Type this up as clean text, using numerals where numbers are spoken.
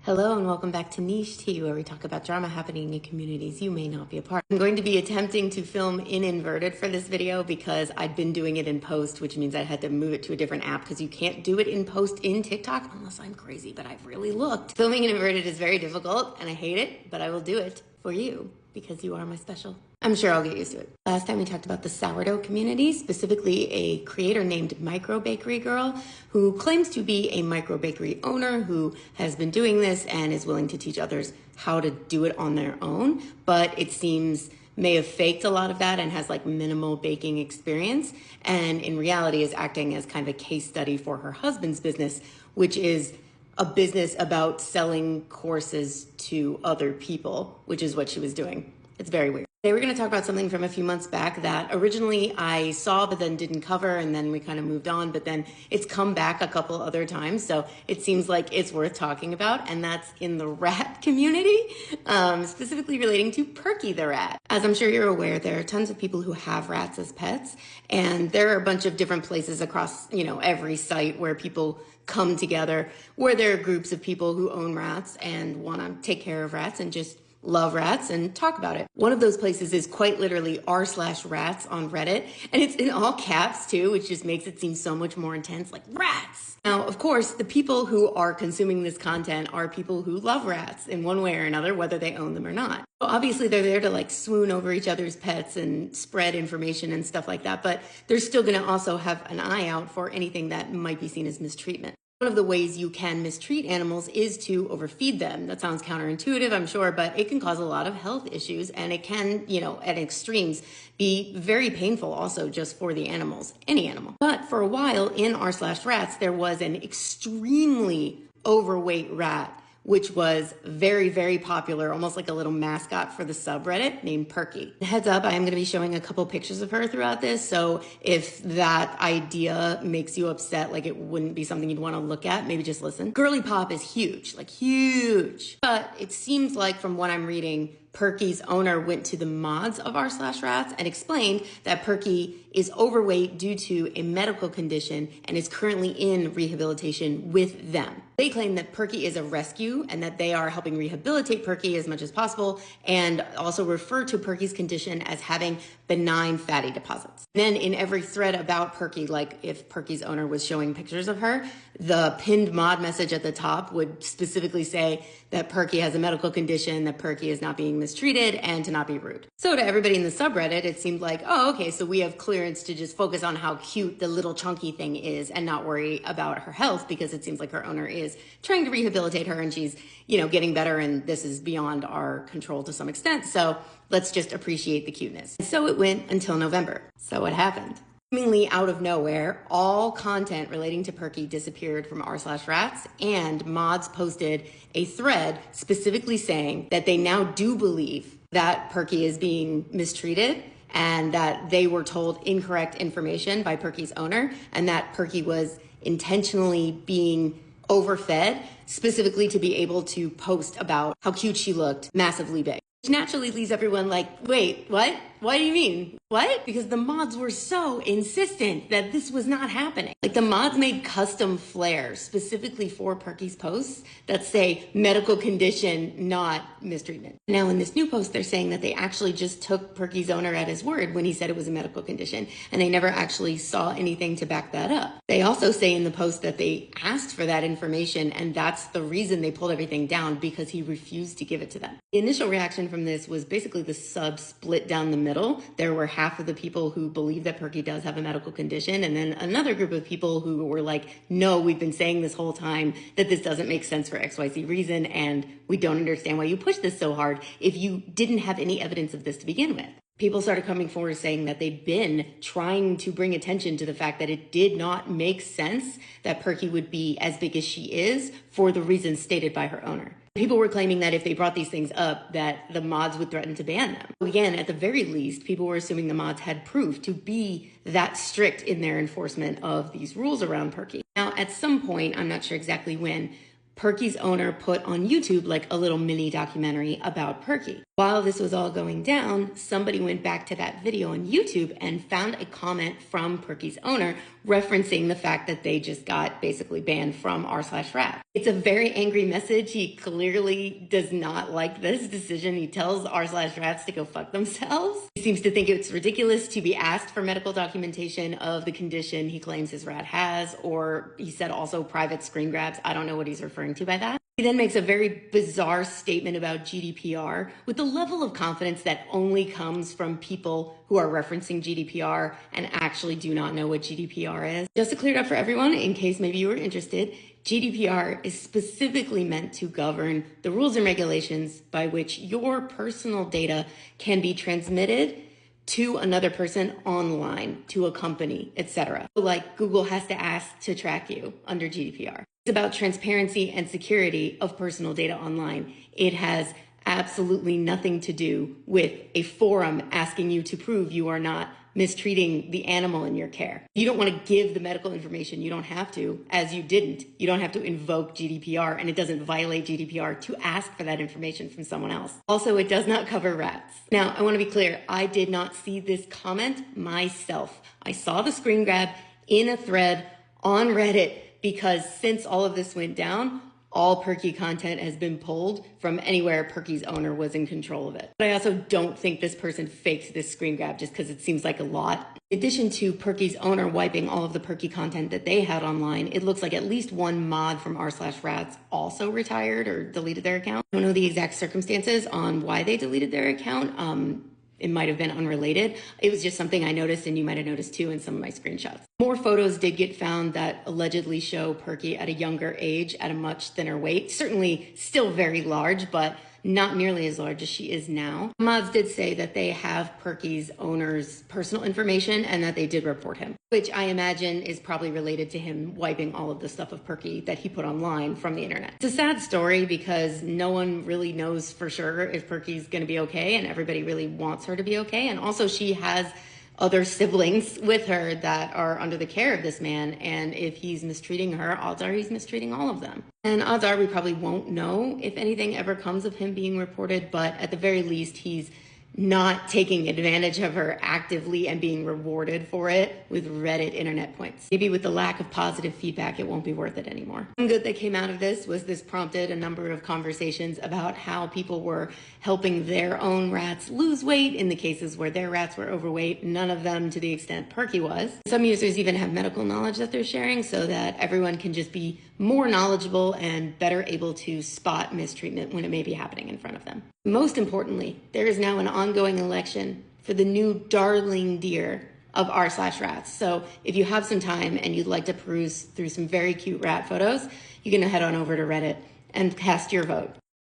Hello and welcome back to Niche Tea, where we talk about drama happening in communities you may not be a part of. I'm going to be attempting to film in inverted for this video because I'd been doing it in post, which means I had to move it to a different app because you can't do it in post in TikTok unless I'm crazy, but I've really looked. Filming in inverted is very difficult and I hate it, but I will do it for you because you are my special. I'm sure I'll get used to it. Last time we talked about the sourdough community, specifically a creator named Micro Bakery Girl who claims to be a micro bakery owner who has been doing this and is willing to teach others how to do it on their own, but it seems may have faked a lot of that and has like minimal baking experience, and in reality is acting as kind of a case study for her husband's business, which is a business about selling courses to other people, which is what she was doing. It's very weird. Today we're going to talk about something from a few months back that originally I saw but then didn't cover, and then we kind of moved on, but then it's come back a couple other times, so it seems like it's worth talking about, and that's in the rat community, specifically relating to Perky the rat. As I'm sure you're aware, there are tons of people who have rats as pets, and there are a bunch of different places across, every site where people come together, where there are groups of people who own rats and want to take care of rats and just love rats and talk about it. One of those places is quite literally r/rats on Reddit, and it's in all caps too, which just makes it seem so much more intense, like rats. Now, of course, the people who are consuming this content are people who love rats in one way or another, whether they own them or not. So obviously they're there to like swoon over each other's pets and spread information and stuff like that, but they're still going to also have an eye out for anything that might be seen as mistreatment. One of the ways you can mistreat animals is to overfeed them. That sounds counterintuitive, I'm sure, but it can cause a lot of health issues, and it can, at extremes, be very painful also just for the animals, any animal. But for a while in r/rats, there was an extremely overweight rat, which was very, very popular, almost like a little mascot for the subreddit named Perky. Heads up, I am going to be showing a couple pictures of her throughout this, so if that idea makes you upset, like it wouldn't be something you'd want to look at, maybe just listen. Girly Pop is huge, like huge. But it seems like from what I'm reading, Perky's owner went to the mods of r/rats and explained that Perky is overweight due to a medical condition and is currently in rehabilitation with them. They claim that Perky is a rescue and that they are helping rehabilitate Perky as much as possible, and also refer to Perky's condition as having benign fatty deposits. Then in every thread about Perky, like if Perky's owner was showing pictures of her, the pinned mod message at the top would specifically say that Perky has a medical condition, that Perky is not being mistreated, and to not be rude. So to everybody in the subreddit, it seemed like, oh, okay, so we have clearance to just focus on how cute the little chunky thing is and not worry about her health, because it seems like her owner is trying to rehabilitate her and she's, getting better, and this is beyond our control to some extent. So let's just appreciate the cuteness. So it went until November. So what happened? Seemingly out of nowhere, all content relating to Perky disappeared from r/rats, and mods posted a thread specifically saying that they now do believe that Perky is being mistreated and that they were told incorrect information by Perky's owner, and that Perky was intentionally being overfed, specifically to be able to post about how cute she looked, massively big. Which naturally leaves everyone like, wait, what? What do you mean? What? Because the mods were so insistent that this was not happening. Like the mods made custom flares specifically for Perky's posts that say medical condition, not mistreatment. Now in this new post, they're saying that they actually just took Perky's owner at his word when he said it was a medical condition, and they never actually saw anything to back that up. They also say in the post that they asked for that information, and that's the reason they pulled everything down, because he refused to give it to them. The initial reaction from this was basically the sub split down the middle. There were half of the people who believe that Perky does have a medical condition, and then another group of people who were like, no, we've been saying this whole time that this doesn't make sense for XYZ reason, and we don't understand why you push this so hard if you didn't have any evidence of this to begin with. People started coming forward saying that they've been trying to bring attention to the fact that it did not make sense that Perky would be as big as she is for the reasons stated by her owner. People were claiming that if they brought these things up, that the mods would threaten to ban them. Again, at the very least, people were assuming the mods had proof to be that strict in their enforcement of these rules around Perky. Now, at some point, I'm not sure exactly when, Perky's owner put on YouTube like a little mini documentary about Perky. While this was all going down, somebody went back to that video on YouTube and found a comment from Perky's owner referencing the fact that they just got basically banned from r/rat. It's a very angry message. He clearly does not like this decision. He tells r/rats to go fuck themselves. He seems to think it's ridiculous to be asked for medical documentation of the condition he claims his rat has, or he said also private screen grabs. I don't know what he's referring to by that. He then makes a very bizarre statement about GDPR with the level of confidence that only comes from people who are referencing GDPR and actually do not know what GDPR is. Just to clear it up for everyone, in case maybe you were interested, GDPR is specifically meant to govern the rules and regulations by which your personal data can be transmitted to another person online, to a company, etc. Like Google has to ask to track you under GDPR. It's about transparency and security of personal data online. It has absolutely nothing to do with a forum asking you to prove you are not mistreating the animal in your care. You don't want to give the medical information. You don't have to, as you didn't. You don't have to invoke GDPR, and it doesn't violate GDPR to ask for that information from someone else. Also, it does not cover rats. Now, I want to be clear. I did not see this comment myself. I saw the screen grab in a thread on Reddit because since all of this went down, all Perky content has been pulled from anywhere Perky's owner was in control of it. But I also don't think this person faked this screen grab just because it seems like a lot. In addition to Perky's owner wiping all of the Perky content that they had online, it looks like at least one mod from r/rats also retired or deleted their account. I don't know the exact circumstances on why they deleted their account. It might have been unrelated. It was just something I noticed, and you might have noticed too in some of my screenshots. More photos did get found that allegedly show Perky at a younger age, at a much thinner weight. Certainly still very large, but not nearly as large as she is now. Mods did say that they have Perky's owner's personal information and that they did report him, which I imagine is probably related to him wiping all of the stuff of Perky that he put online from the internet. It's a sad story because no one really knows for sure if Perky's going to be okay, and everybody really wants her to be okay. And also she has other siblings with her that are under the care of this man, and if he's mistreating her, odds are he's mistreating all of them. And odds are we probably won't know if anything ever comes of him being reported, but at the very least he's not taking advantage of her actively and being rewarded for it with Reddit internet points. Maybe with the lack of positive feedback, it won't be worth it anymore. One good that came out of this was this prompted a number of conversations about how people were helping their own rats lose weight in the cases where their rats were overweight, none of them to the extent Perky was. Some users even have medical knowledge that they're sharing so that everyone can just be more knowledgeable and better able to spot mistreatment when it may be happening in front of them. Most importantly, there is now an ongoing election for the new darling deer of r/rats. So if you have some time and you'd like to peruse through some very cute rat photos, you can head on over to Reddit and cast your vote.